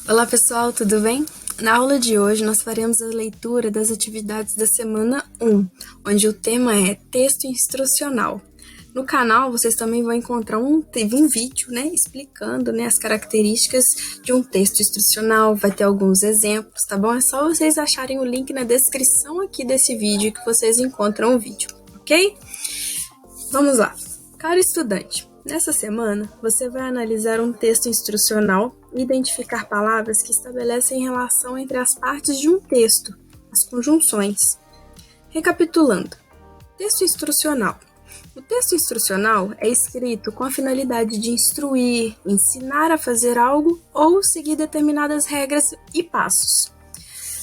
Olá pessoal, tudo bem? Na aula de hoje nós faremos a leitura das atividades da semana 1, onde o tema é texto instrucional. No canal vocês também vão encontrar um vídeo, explicando, as características de um texto instrucional, vai ter alguns exemplos, tá bom? É só vocês acharem o link na descrição aqui desse vídeo que vocês encontram o vídeo, ok? Vamos lá. Caro estudante, nessa semana você vai analisar um texto instrucional e identificar palavras que estabelecem relação entre as partes de um texto, as conjunções. Recapitulando, texto instrucional. O texto instrucional é escrito com a finalidade de instruir, ensinar a fazer algo ou seguir determinadas regras e passos.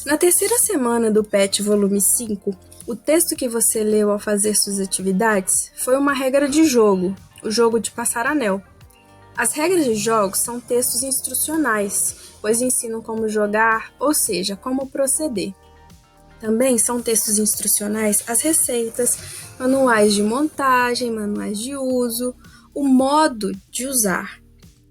Na terceira semana do PET volume 5, o texto que você leu ao fazer suas atividades foi uma regra de jogo, o jogo de passar anel. As regras de jogo são textos instrucionais, pois ensinam como jogar, ou seja, como proceder. Também são textos instrucionais as receitas, manuais de montagem, manuais de uso, o modo de usar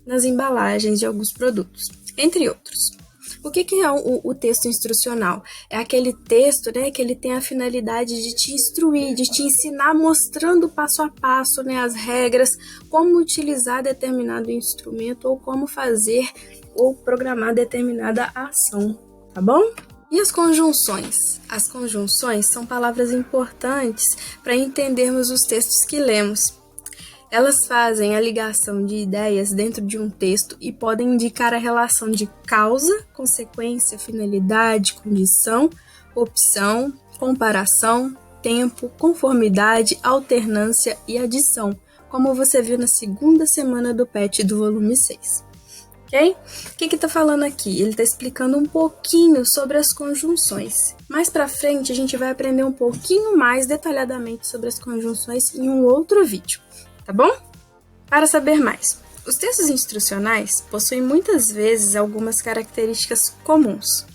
nas embalagens de alguns produtos, entre outros. O que é o texto instrucional? É aquele texto, que ele tem a finalidade de te instruir, de te ensinar, mostrando passo a passo, as regras, como utilizar determinado instrumento ou como fazer ou programar determinada ação, tá bom? E as conjunções? As conjunções são palavras importantes para entendermos os textos que lemos. Elas fazem a ligação de ideias dentro de um texto e podem indicar a relação de causa, consequência, finalidade, condição, opção, comparação, tempo, conformidade, alternância e adição, como você viu na segunda semana do PET do volume 6. Ok? O que está falando aqui? Ele está explicando um pouquinho sobre as conjunções. Mais para frente, a gente vai aprender um pouquinho mais detalhadamente sobre as conjunções em um outro vídeo. Tá bom? Para saber mais, os textos instrucionais possuem muitas vezes algumas características comuns.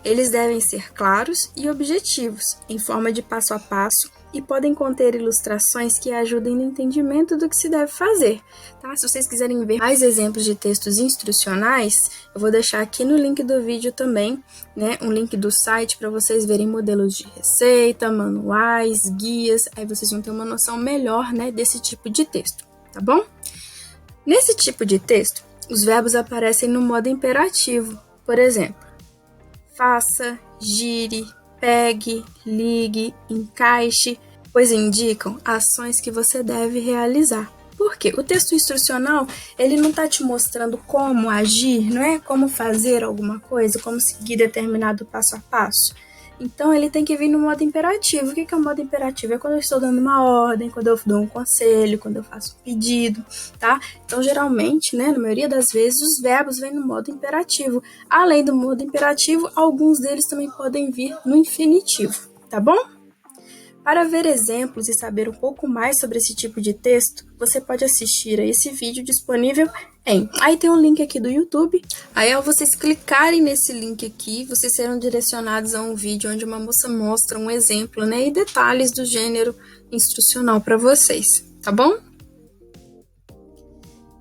Eles devem ser claros e objetivos, em forma de passo a passo, e podem conter ilustrações que ajudem no entendimento do que se deve fazer. Tá? Se vocês quiserem ver mais exemplos de textos instrucionais, eu vou deixar aqui no link do vídeo também, um link do site para vocês verem modelos de receita, manuais, guias, aí vocês vão ter uma noção melhor, desse tipo de texto, tá bom? Nesse tipo de texto, os verbos aparecem no modo imperativo, por exemplo, faça, gire, pegue, ligue, encaixe, pois indicam ações que você deve realizar. Por quê? O texto instrucional, ele não está te mostrando como agir, como fazer alguma coisa, como seguir determinado passo a passo. Então, ele tem que vir no modo imperativo. O que é o modo imperativo? É quando eu estou dando uma ordem, quando eu dou um conselho, quando eu faço um pedido, tá? Então, geralmente, na maioria das vezes, os verbos vêm no modo imperativo. Além do modo imperativo, alguns deles também podem vir no infinitivo, tá bom? Para ver exemplos e saber um pouco mais sobre esse tipo de texto, você pode assistir a esse vídeo disponível Aí tem um link aqui do YouTube. Aí ao vocês clicarem nesse link aqui, vocês serão direcionados a um vídeo onde uma moça mostra um exemplo, e detalhes do gênero instrucional para vocês, tá bom?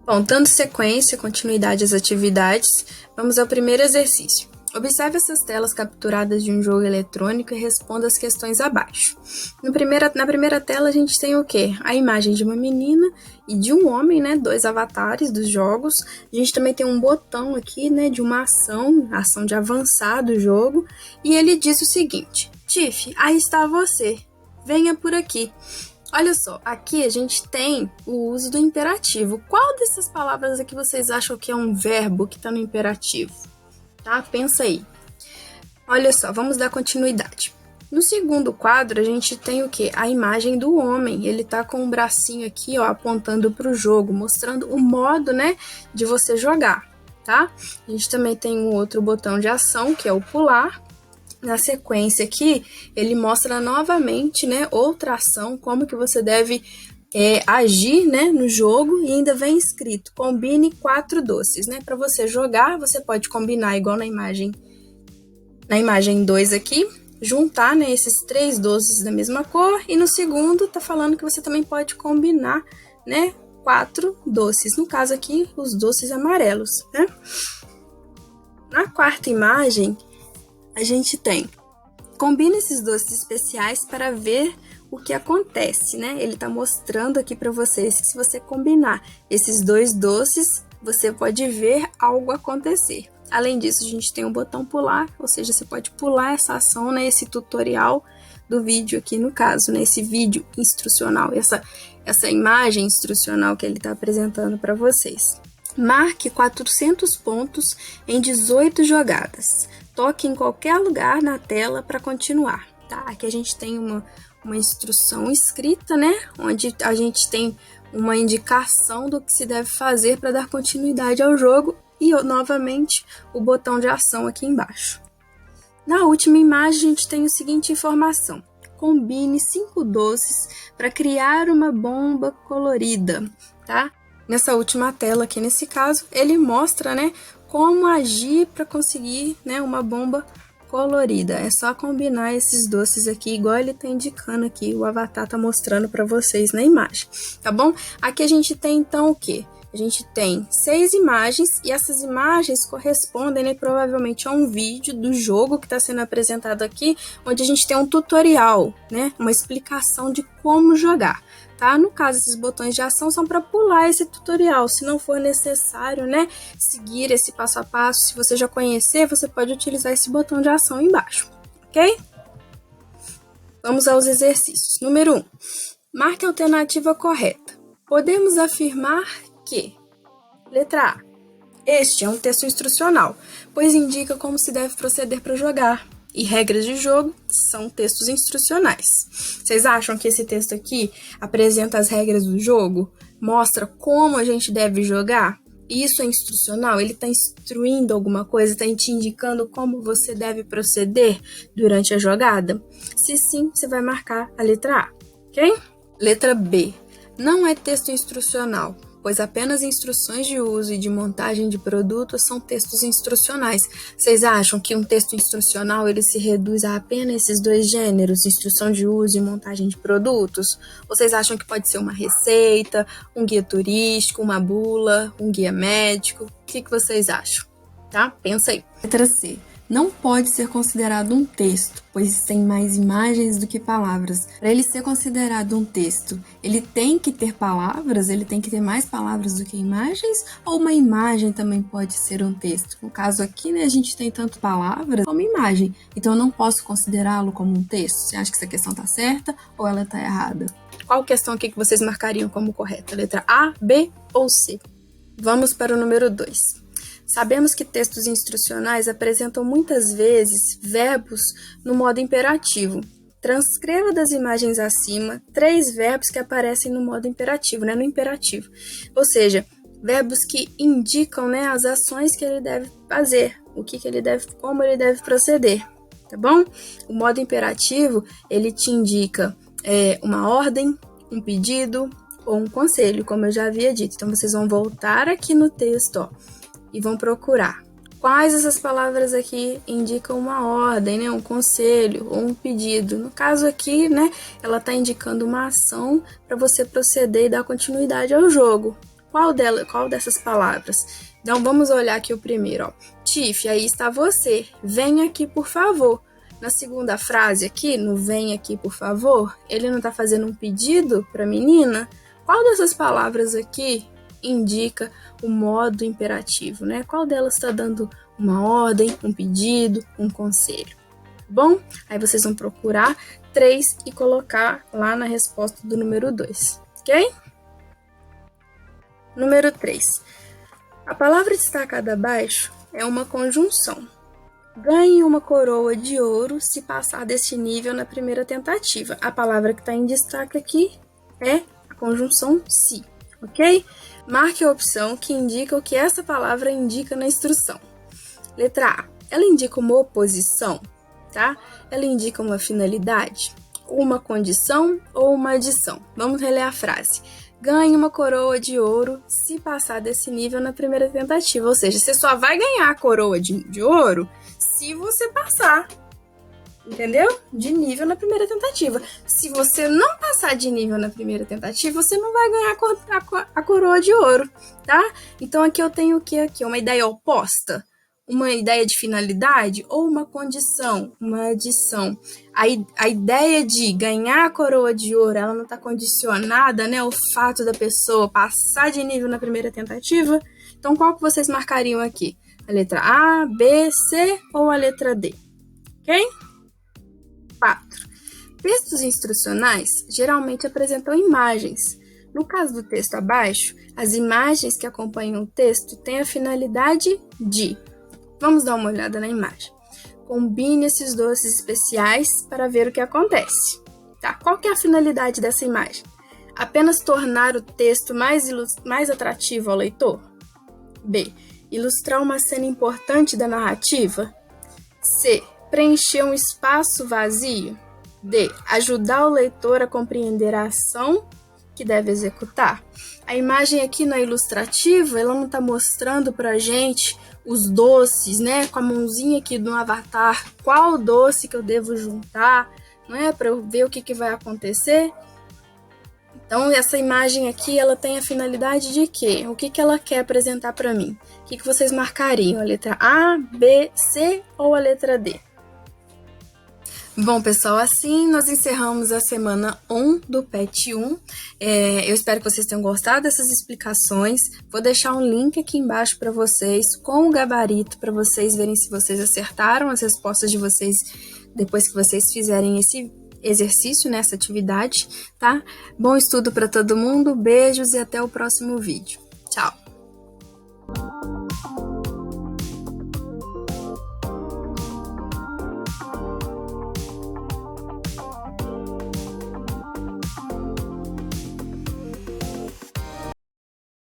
Bom, dando sequência, continuidade às atividades, vamos ao primeiro exercício. Observe essas telas capturadas de um jogo eletrônico e responda as questões abaixo. Na primeira tela a gente tem o quê? A imagem de uma menina e de um homem, dois avatares dos jogos. A gente também tem um botão aqui, de uma ação de avançar do jogo. E ele diz o seguinte: Tiff, aí está você, venha por aqui. Olha só, aqui a gente tem o uso do imperativo. Qual dessas palavras aqui vocês acham que é um verbo que está no imperativo? Tá? Pensa aí. Olha só, vamos dar continuidade. No segundo quadro, a gente tem o quê? A imagem do homem. Ele tá com um bracinho aqui, apontando para o jogo, mostrando o modo, de você jogar, tá? A gente também tem um outro botão de ação, que é o pular. Na sequência aqui, ele mostra novamente, outra ação, como que você deve agir, no jogo, e ainda vem escrito, combine 4 doces, Para você jogar, você pode combinar igual na imagem 2 aqui, juntar, esses 3 doces da mesma cor, e no segundo tá falando que você também pode combinar, 4 doces, no caso aqui, os doces amarelos, Na quarta imagem, a gente tem: combine esses doces especiais para ver o que acontece, né? Ele tá mostrando aqui para vocês que se você combinar esses dois doces, você pode ver algo acontecer. Além disso, a gente tem um botão pular, ou seja, você pode pular essa ação, né? Esse tutorial do vídeo aqui no caso, né? Esse vídeo instrucional, essa imagem instrucional que ele está apresentando para vocês. Marque 400 pontos em 18 jogadas. Toque em qualquer lugar na tela para continuar, tá? Aqui a gente tem uma instrução escrita, né? Onde a gente tem uma indicação do que se deve fazer para dar continuidade ao jogo e, novamente, o botão de ação aqui embaixo. Na última imagem, a gente tem a seguinte informação: combine 5 doces para criar uma bomba colorida, tá? Nessa última tela aqui, nesse caso, ele mostra, né, como agir para conseguir, né, uma bomba colorida. É só combinar esses doces aqui, igual ele tá indicando aqui, o avatar tá mostrando para vocês na imagem, tá bom? Aqui a gente tem, então, o quê? A gente tem 6 imagens e essas imagens correspondem, né, provavelmente a um vídeo do jogo que está sendo apresentado aqui, onde a gente tem um tutorial, né, uma explicação de como jogar, tá? No caso, esses botões de ação são para pular esse tutorial, se não for necessário, né, seguir esse passo a passo. Se você já conhecer, você pode utilizar esse botão de ação embaixo, ok? Vamos aos exercícios. Número 1. Marque a alternativa correta. Podemos afirmar que, letra A, este é um texto instrucional, pois indica como se deve proceder para jogar, e regras de jogo são textos instrucionais. Vocês acham que esse texto aqui apresenta as regras do jogo? Mostra como a gente deve jogar? Isso é instrucional? Ele está instruindo alguma coisa? Está te indicando como você deve proceder durante a jogada? Se sim, você vai marcar a letra A, ok? Letra B. Não é texto instrucional, pois apenas instruções de uso e de montagem de produtos são textos instrucionais. Vocês acham que um texto instrucional ele se reduz a apenas esses dois gêneros, instrução de uso e montagem de produtos? Ou vocês acham que pode ser uma receita, um guia turístico, uma bula, um guia médico? O que vocês acham? Tá? Pensa aí. Letra C. Não pode ser considerado um texto, pois tem mais imagens do que palavras. Para ele ser considerado um texto, ele tem que ter palavras? Ele tem que ter mais palavras do que imagens? Ou uma imagem também pode ser um texto? No caso aqui, né, a gente tem tanto palavras como imagem, então eu não posso considerá-lo como um texto. Você acha que essa questão está certa ou ela está errada? Qual questão aqui que vocês marcariam como correta? Letra A, B ou C? Vamos para o número 2. Sabemos que textos instrucionais apresentam muitas vezes verbos no modo imperativo. Transcreva das imagens acima 3 verbos que aparecem no modo imperativo, né, no imperativo. Ou seja, verbos que indicam, né, as ações que ele deve fazer, como ele deve proceder, tá bom? O modo imperativo, ele te indica uma ordem, um pedido ou um conselho, como eu já havia dito. Então, vocês vão voltar aqui no texto, ó, e vão procurar quais essas palavras aqui indicam uma ordem, né, um conselho ou um pedido. No caso aqui, né, ela está indicando uma ação para você proceder e dar continuidade ao jogo. Qual dessas palavras? Então, vamos olhar aqui o primeiro, ó. Tiff, aí está você. Vem aqui, por favor. Na segunda frase aqui, no vem aqui, por favor, ele não está fazendo um pedido para a menina? Qual dessas palavras aqui indica o modo imperativo, né? Qual delas está dando uma ordem, um pedido, um conselho? Bom, aí vocês vão procurar 3 e colocar lá na resposta do número 2, ok? Número 3. A palavra destacada abaixo é uma conjunção. Ganhe uma coroa de ouro se passar deste nível na primeira tentativa. A palavra que está em destaque aqui é a conjunção se, ok? Marque a opção que indica o que essa palavra indica na instrução. Letra A. Ela indica uma oposição, tá? Ela indica uma finalidade, uma condição ou uma adição. Vamos reler a frase. Ganhe uma coroa de ouro se passar desse nível na primeira tentativa. Ou seja, você só vai ganhar a coroa de ouro se você passar, entendeu? De nível na primeira tentativa. Se você não passar de nível na primeira tentativa, você não vai ganhar a coroa de ouro, tá? Então aqui eu tenho o que aqui? Uma ideia oposta. uma ideia de finalidade ou uma condição, uma adição. A ideia de ganhar a coroa de ouro, ela não está condicionada, né, ao fato da pessoa passar de nível na primeira tentativa. Então, qual que vocês marcariam aqui? A letra A, B, C ou a letra D? Ok? 4. Textos instrucionais geralmente apresentam imagens. No caso do texto abaixo, as imagens que acompanham o texto têm a finalidade de... Vamos dar uma olhada na imagem. Combine esses doces especiais para ver o que acontece. Tá? Qual que é a finalidade dessa imagem? Apenas tornar o texto mais atrativo ao leitor? B. Ilustrar uma cena importante da narrativa? C. Preencher um espaço vazio? D. Ajudar o leitor a compreender a ação que deve executar. A imagem aqui na ilustrativa, ela não está mostrando para a gente os doces, né? Com a mãozinha aqui no avatar, qual doce que eu devo juntar, não é? Para eu ver o que vai acontecer. Então, essa imagem aqui, ela tem a finalidade de quê? O que ela quer apresentar para mim? O que vocês marcariam? A letra A, B, C ou a letra D? Bom, pessoal, assim nós encerramos a semana 1 do PET 1. Eu espero que vocês tenham gostado dessas explicações. Vou deixar um link aqui embaixo para vocês com o gabarito para vocês verem se vocês acertaram as respostas de vocês depois que vocês fizerem esse exercício, nessa atividade, tá? Bom estudo para todo mundo, beijos e até o próximo vídeo. Tchau!